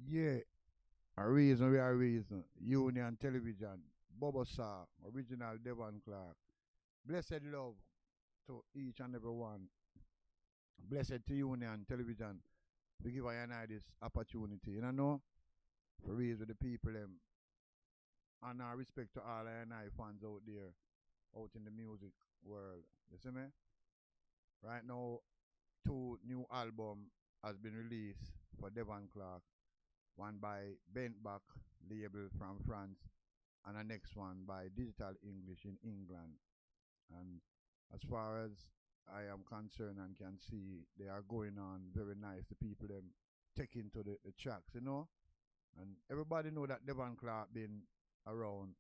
Yeah, a reason we are reason. Union Television, Bobo Sa, original Devon Clark. Blessed love to each and every one. Blessed to Union Television to give I and I this opportunity. You know, for raise with the people and respect to all I and I fans out there, out in the music world. You see me? Right now, two new album has been released for Devon Clark. One by Bentback label from France, and the next one by Digital English in England. And as far as I am concerned and can see, they are going on very nice. The people them taking to the tracks, you know. And everybody know that Devon Clark been around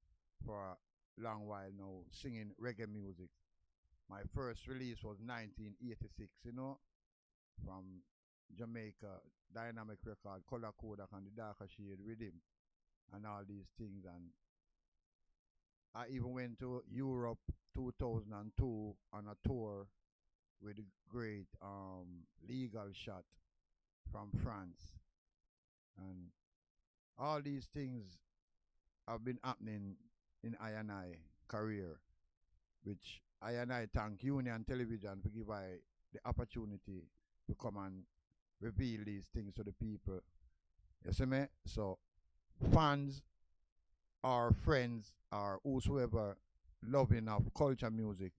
for a long while now, singing reggae music. My first release was 1986, you know, from Jamaica, Dynamic Record, Color Kodak, and the Darker Shade Rhythm, and all these things. And I even went to Europe 2002 on a tour with the great Legal Shot from France. And all these things have been happening in I and I career, which I and I thank Union Television for give I the opportunity to come and reveal these things to the people. You see me? So fans or friends or whosoever loving of culture music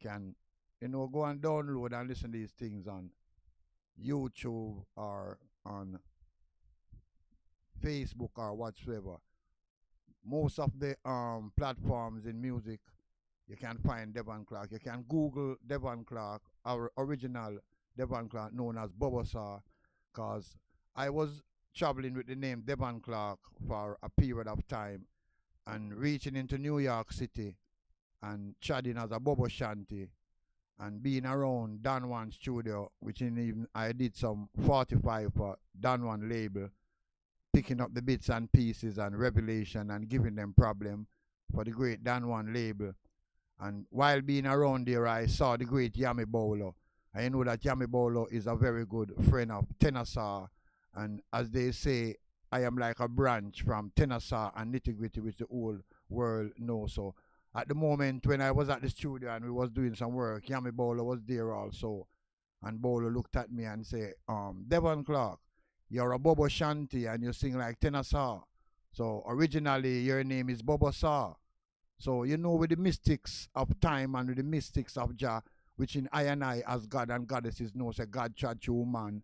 can, you know, go and download and listen to these things on YouTube or on Facebook or whatsoever. Most of the platforms in music you can find Devon Clark. You can Google Devon Clark, our original Devon Clark, known as Bobo Sa, because I was traveling with the name Devon Clark for a period of time and reaching into New York City and chatting as a Bobo Shanty and being around Don Juan studio, which in even I did some 45 for Don Juan label, picking up the bits and pieces and revelation and giving them problem for the great Don Juan label. And while being around there, I saw the great Yami Bolo. I know that Yami Bolo is a very good friend of Tenasa. And as they say, I am like a branch from Tenasa and Nitty Gritty, which the whole world knows. So at the moment when I was at the studio and we was doing some work, Yami Bolo was there also. And Bolo looked at me and said, Devon Clark, you're a Bobo Shanty and you sing like Tenasa. So originally your name is Bobo Sa. So you know with the mystics of time and with the mystics of Jah, which in I and I as God and goddesses know say God tried through man.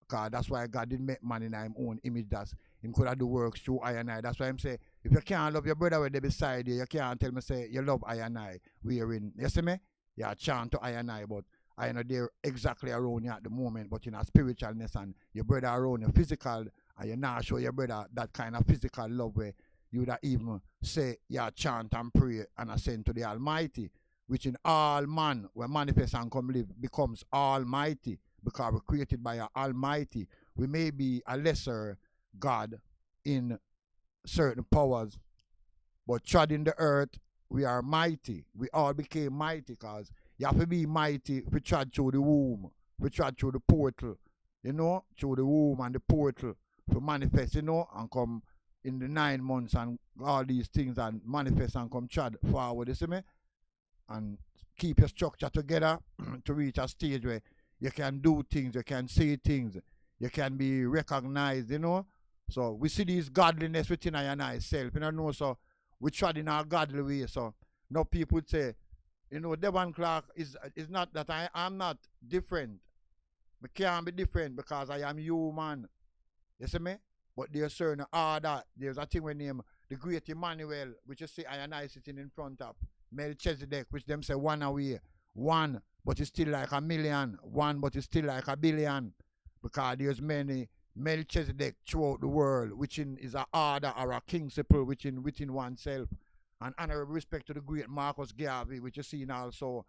Cause that's why God didn't make man in his own image. That's him could have do works through I and I. That's why I'm say if you can't love your brother when they beside you, you can't tell me say you love I and I. We're in, you see me? You chant to I and I, but I know they're exactly around you at the moment, but in a spiritualness and your brother around you physical, and you're not show your brother that kind of physical love where you would even say, yeah, chant and pray and ascend to the Almighty, which in all man, when manifest and come live, becomes Almighty, because we're created by an Almighty. We may be a lesser God in certain powers, but treading the earth, we are mighty. We all became mighty because you have to be mighty if we tread through the womb, we tread through the portal, you know, through the womb and the portal, to manifest, you know, and come in the 9 months and all these things and manifest and come trod forward, you see me? And keep your structure together to reach a stage where you can do things, you can say things, you can be recognized, you know? So we see this godliness within I and I self, you know, so we trod in our godly way. So now people would say, you know, Devon Clark is not that I'm not different. I can't be different because I am human. You see me? But there's certain order. There's a thing we name the great Emmanuel, which you see I and I sitting in front of. Melchizedek, which them say one away. One, but it's still like a million. One, but it's still like a billion. Because there's many Melchizedek throughout the world, which is a order or a principle within oneself. And honorable respect to the great Marcus Garvey, which you see also.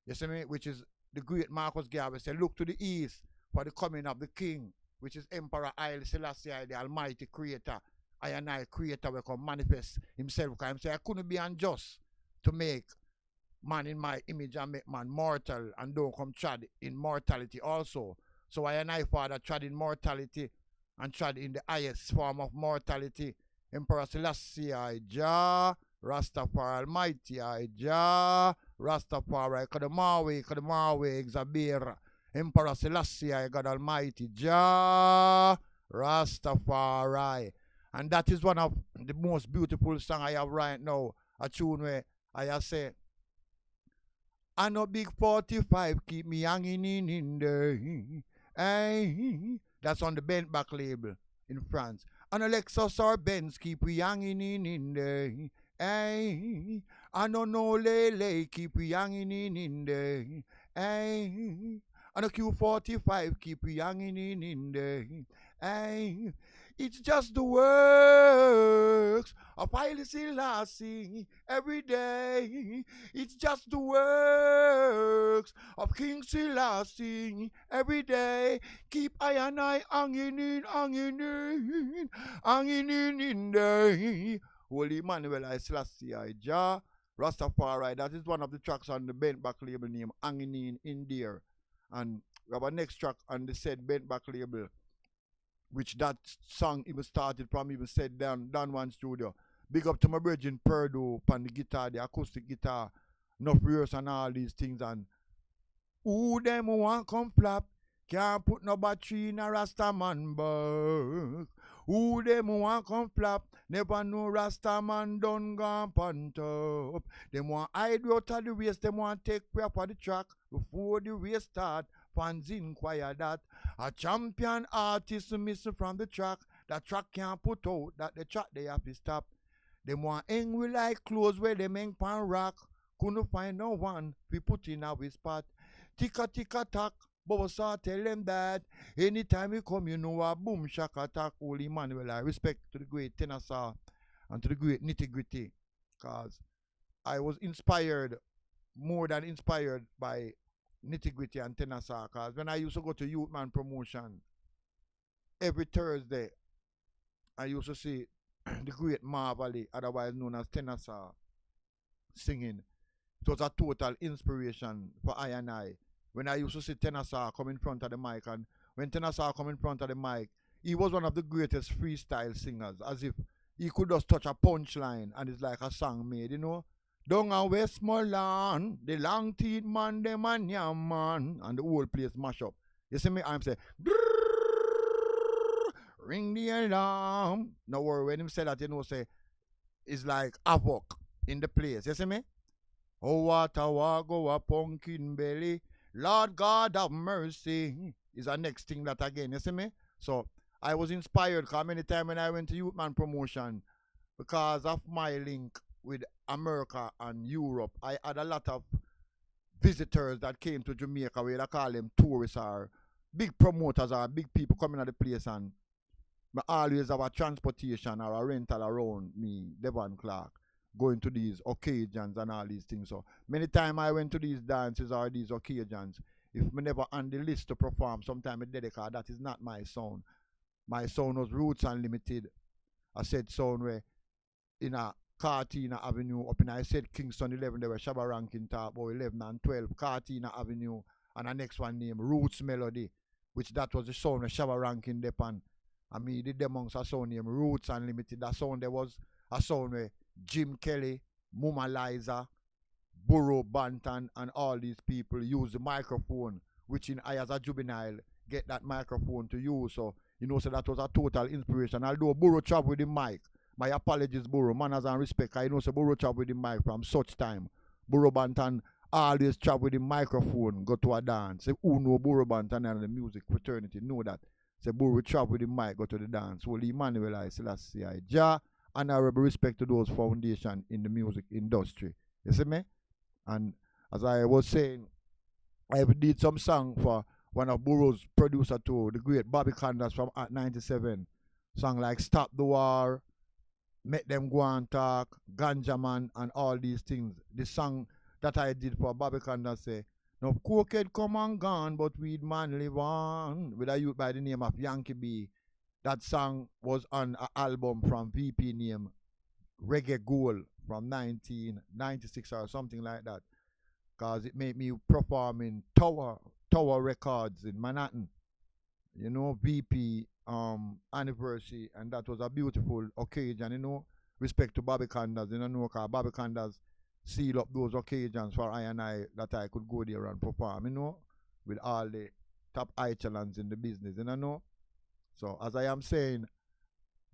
You see me? Which is the great Marcus Garvey say, look to the east for the coming of the king, which is Emperor Haile Selassie, the Almighty Creator. I and I Creator will come manifest himself. Because he say, I couldn't be unjust to make man in my image and make man mortal and don't come trad in mortality also. So I and I, Father, trad in mortality and trad in the highest form of mortality. Emperor Selassie, I Jah, Rastafari Almighty, I Jah, Rastafari, Kadamawi, Exabir, Emperor Selassie, I God Almighty, Jah, Rastafari. And that is one of the most beautiful songs I have right now. A tune where I say, I know big 45 keep me hanging in there. Hey, that's on the bent back label in France. And a Lexus or Benz keep we hanging in there. Hey, I know no Lele keep we hanging in there. Hey, and a Q45 keep we hanging in there. Hey, it's just the works of Haile Selassie every day. It's just the works of King Selassie every day. Keep I and I hanging in there. Holy Emmanuel I Selassie I Jah Rastafari. That is one of the tracks on the bent back label name Hanging in there. And we have a next track on the said bent back label, which that song even started from even said down one studio. Big up to my virgin Purdue on the guitar, the acoustic guitar, enough rehearse and all these things. And who them want come flap? Can't put no battery in a Rasta man bug. Who them want come flap? Never know Rasta man done gone pan top. Them want hide out of the race, them want take prayer for the track before the race start. Fans inquire that a champion artist missing from the track. That track can't put out, that the track they have to stop. Them want hang we like clothes where them hang pan rock. Couldn't find no one, we put in our spot. Ticka ticka tack, Bobo saw tell them that anytime we come, you know a boom shack attack. Holy Emmanuel, I respect to the great Tenasa and to the great Nitty Gritty, cause I was inspired, more than inspired by Nitty Gritty and Tenasa. Cause when I used to go to Youth Man promotion every Thursday, I used to see the great Marvally, otherwise known as Tenasa, singing. It was a total inspiration for I and I. When I used to see Tenasa come in front of the mic, and when Tenasa come in front of the mic, he was one of the greatest freestyle singers, as if he could just touch a punchline and it's like a song made, you know. Down a Westmoreland, the long teeth man, them and yam man, and the whole place mash up. You see me? I'm saying, ring the alarm. No worry, when him say that, you know, say, it's like havoc in the place. You see me? Oh, what a wago, a pumpkin belly. Lord God have mercy is the next thing that again, you see me? So I was inspired because many times when I went to Youth Man promotion, because of my link with America and Europe, I had a lot of visitors that came to Jamaica, where they call them tourists or big promoters or big people coming to the place, and I always have a transportation or a rental around me, Devon Clark, going to these occasions and all these things. So many times I went to these dances or these occasions. If me never on the list to perform, sometimes I dedicate that is not my sound. My sound was Roots Unlimited. I said sound where in a Cartina Avenue, up in I said Kingston 11, there were Shabba Rankin Top, or 11 and 12, Cartina Avenue, and the next one named Roots Melody, which that was the sound of Shabba Rankin Depan. I mean, did amongst a sound named Roots Unlimited. That sound there was a sound where Jim Kelly, Muma Liza, Burro Banton, and all these people use the microphone, which in I as a juvenile get that microphone to use. So, you know, so that was a total inspiration. Although Burro travel with the mic, my apologies, Burro, manners and respect. I know so Burro travel with the mic from such time. Burro Banton always travel with the microphone, go to a dance. Say, who know Burro Banton and the music fraternity know that. Say, Burro travel with the mic, go to the dance. Holy Emmanuel I Selassie I Jah. Honorable respect to those foundations in the music industry. You see me? And as I was saying, I did some song for one of Burro's producer too, the great Bobby Candace from At 97. Song like Stop the War, Make Them Go and Talk, Ganja Man, and all these things. The song that I did for Bobby Candace say, no cokehead come and gone, but weed man live on. With a youth by the name of Yankee B. That song was on an album from VP named Reggae Gold from 1996 or something like that. Cause it made me perform in Tower Records in Manhattan. You know, VP anniversary, and that was a beautiful occasion. You know, respect to Bobby Candas. You know, cause Bobby Candas seal up those occasions for I and I that I could go there and perform. You know, with all the top icons in the business. You know. So as I am saying,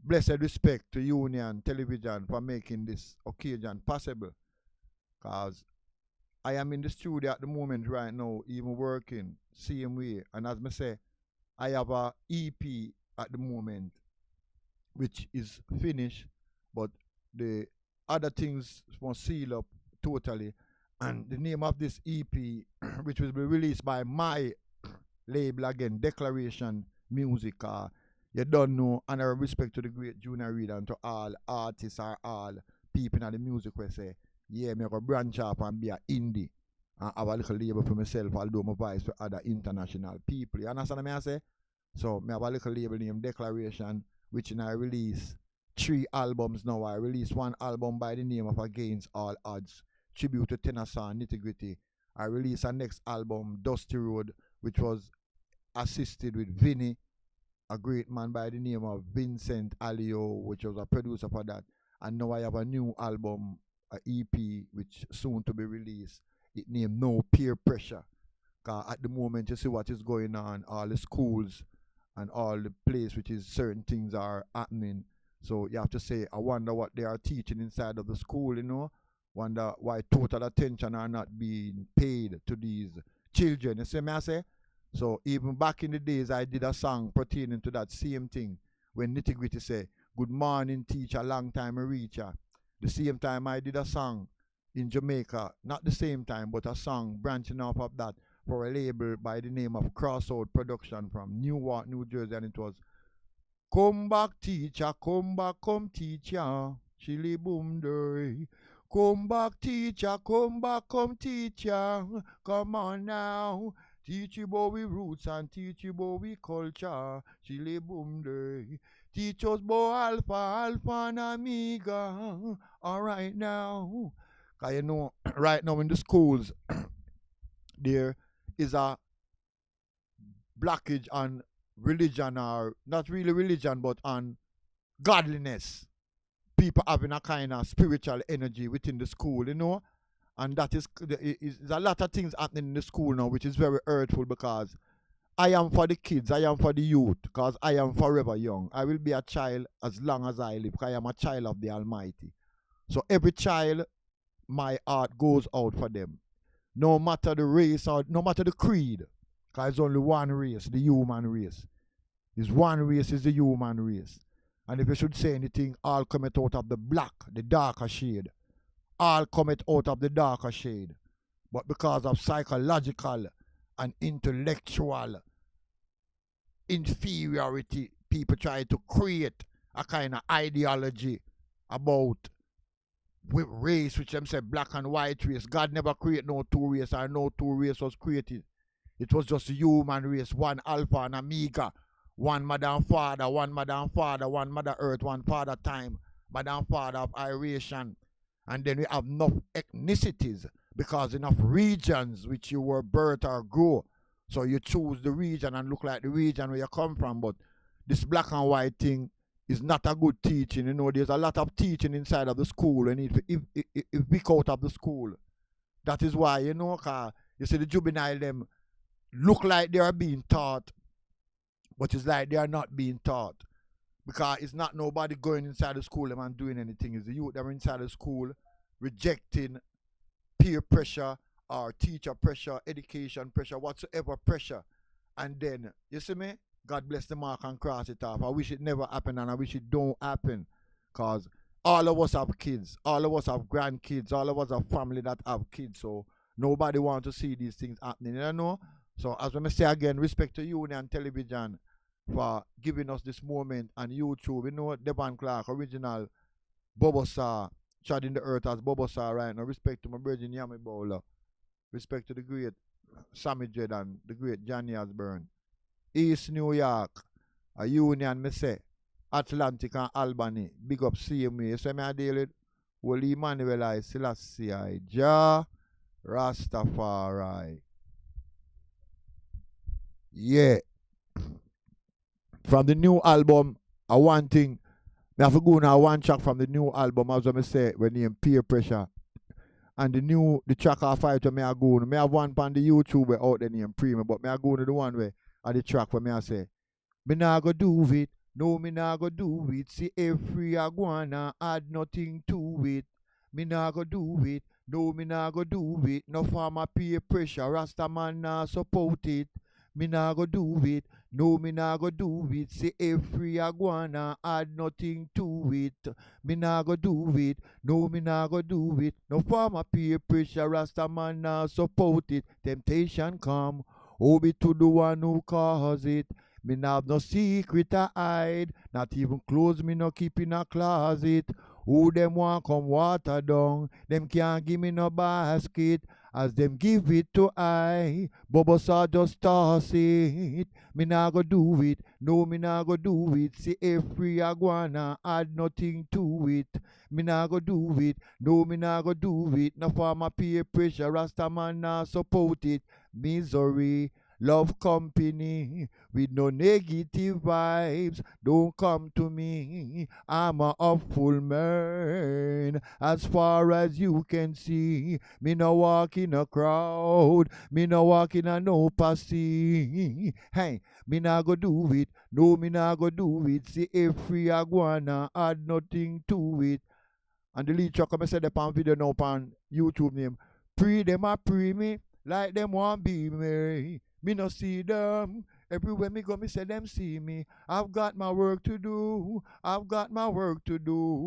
blessed respect to Union Television for making this occasion possible. Cause I am in the studio at the moment right now, even working same way. And as I say, I have a EP at the moment, which is finished, but the other things must seal up totally. And the name of this EP, which will be released by my label again, Declaration Music. You don't know, and I respect to the great Junior Reid and to all artists or all people in the music who say, yeah, me go branch up and be a indie and have a little label for myself, although my voice for other international people. You understand what I say? So me have a little label named Declaration, which I release 3 albums now. I released 1 album by the name of Against All Odds, tribute to Tennessee Nitty Gritty. I released a next album, Dusty Road, which was assisted with Vinny, a great man by the name of Vincent Alio, which was a producer for that. And now I have a new album, a EP, which soon to be released. It named No Peer Pressure. Cause at the moment, you see what is going on, all the schools and all the place which is certain things are happening. So you have to say, I wonder what they are teaching inside of the school, you know. Wonder why total attention are not being paid to these children. You see me I say? So even back in the days, I did a song pertaining to that same thing. When Nitty Gritty say, good morning teacher, long time I reach ya. The same time I did a song in Jamaica, not the same time, but a song branching off of that for a label by the name of Crossroad Production from Newark, New Jersey, and it was come back teacher, come back, come teacher, chili boom day. Come back teacher, come teacher, come on now. Teach you about we roots and teach you about we culture, chili boom day. Teach us about alpha and omega, alright now. Cause you know, right now in the schools, there is a blockage on religion, or not really religion, but on godliness. People having a kind of spiritual energy within the school, you know. And that is a lot of things happening in the school now, which is very hurtful, because I am for the kids, I am for the youth, because I am forever young. I will be a child as long as I live, because I am a child of the Almighty. So every child, my heart goes out for them. No matter the race or no matter the creed, because there's only one race, the human race. There's one race, is the human race. And if you should say anything, all cometh out of the black, the darker shade. All cometh out of the darker shade. But because of psychological and intellectual inferiority, people try to create a kind of ideology about with race, which them say black and white race. God never created no 2 race, or no 2 race was created. It was just a human race, one alpha and omega, one mother and father, one mother and father, one mother earth, one father time, mother and father of iration. And then we have enough ethnicities, because enough regions which you were birthed or grow. So you choose the region and look like the region where you come from. But this black and white thing is not a good teaching. You know, there's a lot of teaching inside of the school, and if we out of the school. That is why, you know, you see the juvenile them look like they are being taught, but it's like they are not being taught. Because it's not nobody going inside the school and doing anything. It's the youth that are inside the school rejecting peer pressure or teacher pressure, education pressure, whatsoever pressure. And then, you see me? God bless the mark and cross it off. I wish it never happened, and I wish it don't happen. Because all of us have kids. All of us have grandkids. All of us have family that have kids. So nobody wants to see these things happening. You know? So as I say again, respect to Union Television for giving us this moment on YouTube. You know, Devon Clarke, original Bobo Star, treading the earth as Bobo Star right now. Respect to my brother Yami Bowler. Respect to the great Sammy Jed and the great Johnny Osborne. East New York, a Union, me say, Atlantic and Albany, big up CMA. You say me I deal with Holy Emmanuel I Selassie I Jah. Rastafari. Yeah. From the new album, I one thing. Me have to go now one track from the new album, as I say, when name Peer Pressure. And the track I fight where me I go. Me have one on the YouTube where out there named Premium, but me I go to the one where the track where me I say, me nah go do it. No, me nah go do it. See every iguana add nothing to it. Me nah go do it. No, me nah go do it. No farmer peer pressure. Rasta man nah support it. Me nah go do it. No, me nah go do it. See every iguana add nothing to it. Me nah go do it. No, me nah go do it. No farmer peer pressure. Rasta man nah support it. Temptation come. Oh, be to the one who cause it. Me nah have no secret to hide, not even clothes me no keep in a closet. Who them want come water down, them can't give me no basket. As them give it to I, Bobo saw just toss it. Me nah go do it, no me nah go do it. See every iguana add nothing to it. Me nah go do it, no me nah go do it. No farmer peer pressure, Rasta man nah support it. Misery, love company with no negative vibes. Don't come to me, I'm a hopeful man. As far as you can see, me no walk in a crowd, me no walk in a no posse. Hey, me nah go do it, no me nah go do it. See every iguana add nothing to it. And the lead track, I said the pan video now on YouTube name. Pre them a pre me, like them want be me. Me no see them. Everywhere me go, me say them see me. I've got my work to do. I've got my work to do.